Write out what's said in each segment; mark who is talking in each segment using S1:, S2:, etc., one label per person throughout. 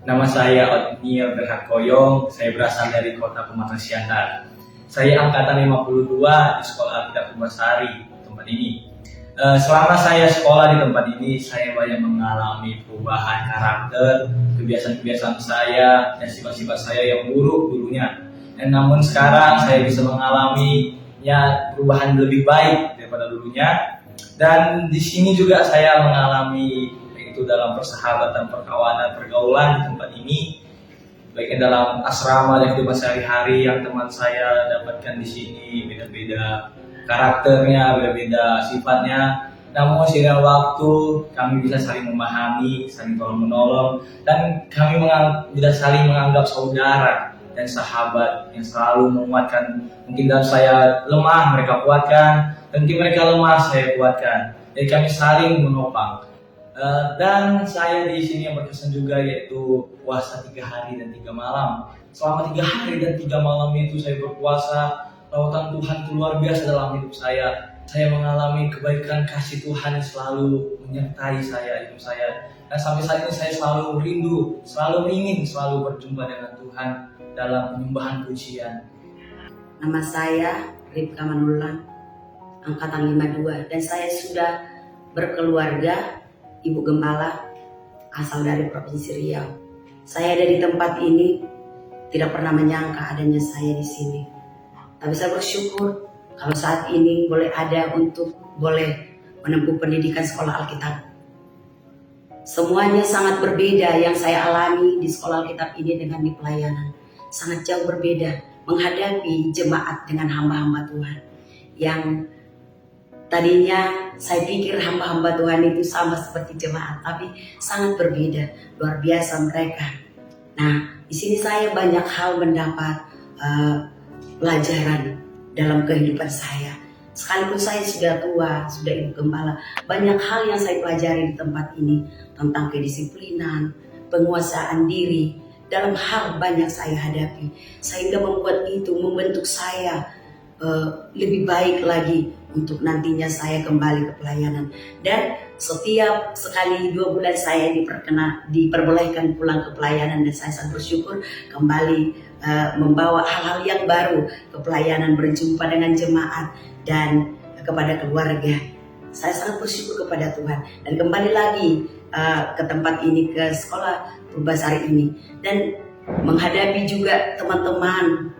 S1: Nama saya Otniel Berharkoyong, saya berasal dari kota Pematang Siantar. Saya angkatan 52 di Sekolah Alkitab Purbasari, tempat ini. Selama saya sekolah di tempat ini, saya banyak mengalami perubahan karakter, kebiasaan-kebiasaan saya, dan sifat-sifat saya yang buruk dulunya. Namun sekarang saya bisa mengalami perubahan lebih baik daripada dulunya. Dan di sini juga saya mengalami itu dalam persahabatan, perkawanan, pergaulan di tempat ini, baiknya dalam asrama dan kehidupan sehari-hari yang teman saya dapatkan di sini, beda-beda karakternya, beda-beda sifatnya. Namun seiring waktu kami bisa saling memahami, saling tolong menolong, dan kami bisa saling menganggap saudara dan sahabat yang selalu menguatkan. Mungkin dalam saya lemah, mereka kuatkan, dan mungkin mereka lemah, saya kuatkan. Jadi kami saling menopang. Dan saya di sini yang berkesan juga yaitu puasa 3 hari dan 3 malam. Selama 3 hari dan 3 malam itu saya berpuasa, lawatan Tuhan itu luar biasa dalam hidup saya. Saya mengalami kebaikan kasih Tuhan yang selalu menyertai saya, hidup saya. Dan sampai saat ini saya selalu rindu, selalu ingin selalu berjumpa dengan Tuhan dalam penyembahan pujian.
S2: Nama saya Ripka Manulang, angkatan 52, dan saya sudah berkeluarga, Ibu Gembala, asal dari Provinsi Riau. Saya dari tempat ini tidak pernah menyangka adanya saya di sini. Tapi saya bersyukur kalau saat ini boleh ada untuk boleh menempuh pendidikan sekolah Alkitab. Semuanya sangat berbeda yang saya alami di sekolah Alkitab ini dengan di pelayanan. Sangat jauh berbeda menghadapi jemaat dengan hamba-hamba Tuhan yang tadinya saya pikir hamba-hamba Tuhan itu sama seperti jemaat, tapi sangat berbeda, luar biasa mereka. Nah, di sini saya banyak hal mendapat pelajaran dalam kehidupan saya. Sekalipun saya sudah tua, sudah ibu gembala, banyak hal yang saya pelajari di tempat ini tentang kedisiplinan, penguasaan diri. Dalam hal banyak saya hadapi, sehingga membentuk saya lebih baik lagi untuk nantinya saya kembali ke pelayanan. Dan setiap sekali 2 bulan saya diperbolehkan pulang ke pelayanan, dan saya sangat bersyukur kembali membawa hal-hal yang baru ke pelayanan, berjumpa dengan jemaat dan kepada keluarga. Saya sangat bersyukur kepada Tuhan dan kembali lagi ke tempat ini, ke sekolah Purbasari ini, dan menghadapi juga teman-teman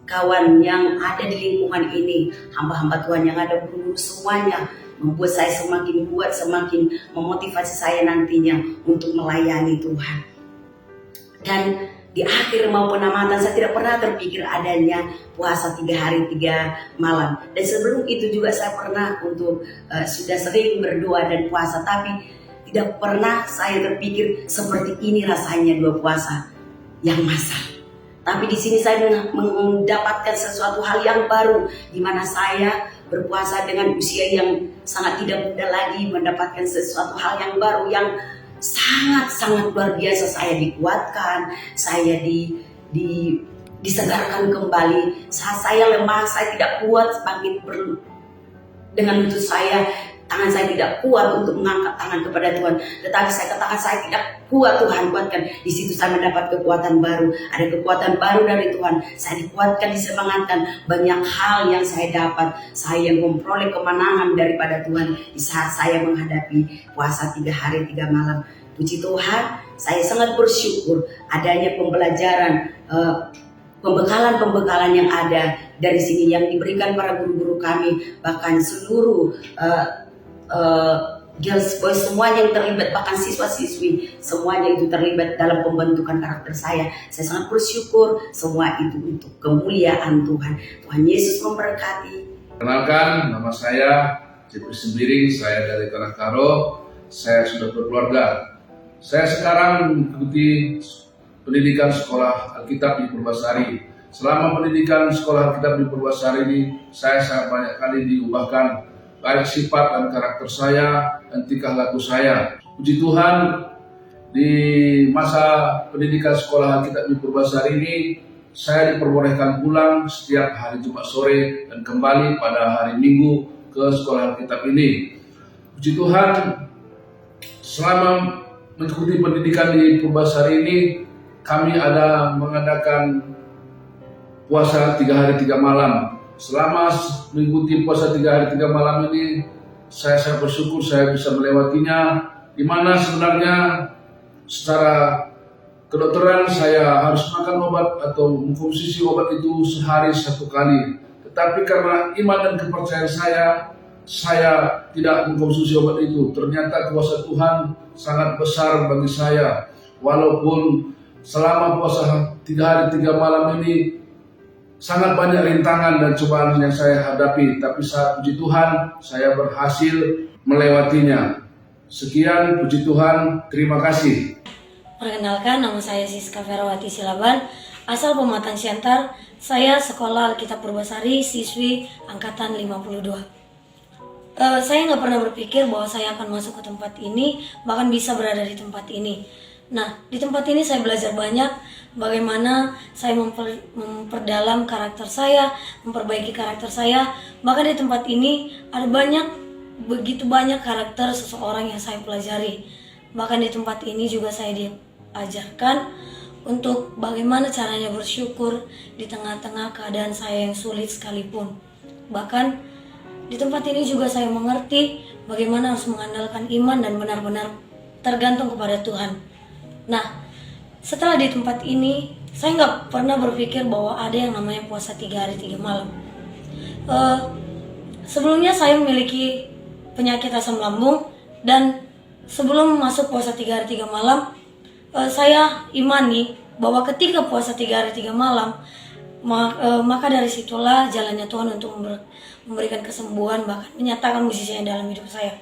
S2: kawan yang ada di lingkungan ini, hamba-hamba Tuhan yang ada dulu, semuanya membuat saya semakin kuat, semakin memotivasi saya nantinya untuk melayani Tuhan. Dan di akhir maupun amatan saya tidak pernah terpikir adanya puasa 3 hari 3 malam. Dan sebelum itu juga saya pernah sudah sering berdoa dan puasa, tapi tidak pernah saya terpikir seperti ini rasanya 2 puasa yang massal. Tapi di sini saya mendapatkan sesuatu hal yang baru, di mana saya berpuasa dengan usia yang sangat tidak muda lagi, mendapatkan sesuatu hal yang baru yang sangat-sangat luar biasa. Saya dikuatkan, saya disegarkan kembali. Saat saya lemah, saya tidak kuat bangkit dengan lutut saya. Tangan saya tidak kuat untuk mengangkat tangan kepada Tuhan. Tetapi saya katakan saya tidak kuat, Tuhan kuatkan. Di situ saya mendapat kekuatan baru. Ada kekuatan baru dari Tuhan. Saya dikuatkan, disemangatkan. Banyak hal yang saya dapat. Saya memperoleh kemenangan daripada Tuhan di saat saya menghadapi puasa 3 hari 3 malam. Puji Tuhan, saya sangat bersyukur adanya pembelajaran, pembekalan yang ada dari sini yang diberikan para guru-guru kami, bahkan seluruh girls, boys, semuanya yang terlibat, bahkan siswa-siswi, semuanya itu terlibat dalam pembentukan karakter saya. Saya sangat bersyukur, semua itu untuk kemuliaan Tuhan. Tuhan Yesus memberkati.
S3: Kenalkan, nama saya Jepri Sembiring, saya dari Tanah Karo. Saya sudah berkeluarga. Saya sekarang mengikuti pendidikan sekolah Alkitab di Purbasari. Selama pendidikan sekolah Alkitab di Purbasari ini, saya sangat banyak kali diubahkan, baik sifat dan karakter saya dan tingkah laku saya. Puji Tuhan, di masa pendidikan sekolah Alkitab di Purbasari ini, saya diperbolehkan pulang setiap hari Jumat sore dan kembali pada hari Minggu ke sekolah Alkitab ini. Puji Tuhan, selama mengikuti pendidikan di Purbasari ini, kami ada mengadakan puasa 3 hari 3 malam. Selama mengikuti puasa 3 hari 3 malam ini, saya sangat bersyukur saya bisa melewatinya, di mana sebenarnya secara kedokteran saya harus makan obat atau mengkonsumsi obat itu sehari 1 kali. Tetapi karena iman dan kepercayaan saya tidak mengkonsumsi obat itu. Ternyata kuasa Tuhan sangat besar bagi saya. Walaupun selama puasa 3 hari 3 malam ini sangat banyak rintangan dan cobaan yang saya hadapi, tapi saat puji Tuhan saya berhasil melewatinya. Sekian, puji Tuhan, terima kasih.
S4: Perkenalkan, nama saya Siska Ferawati Silaban, asal Pematang Siantar. Saya sekolah Alkitab Purbasari, siswi angkatan 52. Saya nggak pernah berpikir bahwa saya akan masuk ke tempat ini, bahkan bisa berada di tempat ini. Nah, di tempat ini saya belajar banyak bagaimana saya memperdalam karakter saya, memperbaiki karakter saya. Bahkan di tempat ini ada begitu banyak karakter seseorang yang saya pelajari. Bahkan di tempat ini juga saya diajarkan untuk bagaimana caranya bersyukur di tengah-tengah keadaan saya yang sulit sekalipun. Bahkan di tempat ini juga saya mengerti bagaimana harus mengandalkan iman dan benar-benar tergantung kepada Tuhan. Nah, setelah di tempat ini, saya nggak pernah berpikir bahwa ada yang namanya puasa 3 hari 3 malam. Sebelumnya saya memiliki penyakit asam lambung, dan sebelum masuk puasa 3 hari 3 malam, saya imani bahwa ketika puasa 3 hari 3 malam, maka dari situlah jalannya Tuhan untuk memberikan kesembuhan, bahkan menyatakan mujizatnya dalam hidup saya.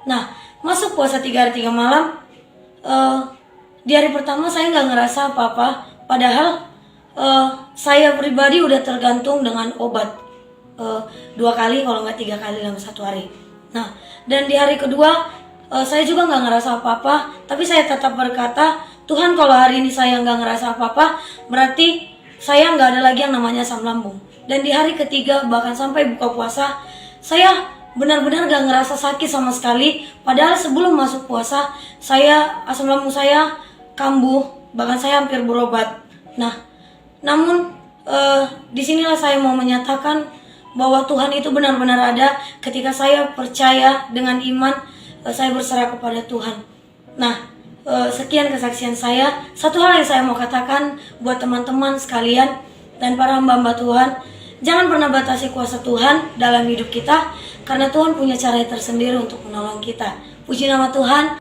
S4: Nah, masuk puasa 3 hari 3 malam, di hari pertama saya nggak ngerasa apa-apa, padahal saya pribadi udah tergantung dengan obat 2 kali kalau nggak 3 kali dalam 1 hari. Nah, dan di hari kedua saya juga nggak ngerasa apa-apa, tapi saya tetap berkata, Tuhan, kalau hari ini saya nggak ngerasa apa-apa, berarti saya nggak ada lagi yang namanya asam lambung. Dan di hari ketiga, bahkan sampai buka puasa, saya benar-benar nggak ngerasa sakit sama sekali. Padahal sebelum masuk puasa, asam lambung saya kambuh, bahkan saya hampir berobat. Nah, namun disinilah saya mau menyatakan bahwa Tuhan itu benar-benar ada ketika saya percaya dengan iman. Saya berserah kepada Tuhan. Nah, sekian kesaksian saya. Satu hal yang saya mau katakan buat teman-teman sekalian dan para hamba-hamba Tuhan, jangan pernah batasi kuasa Tuhan dalam hidup kita, karena Tuhan punya cara tersendiri untuk menolong kita. Puji nama Tuhan.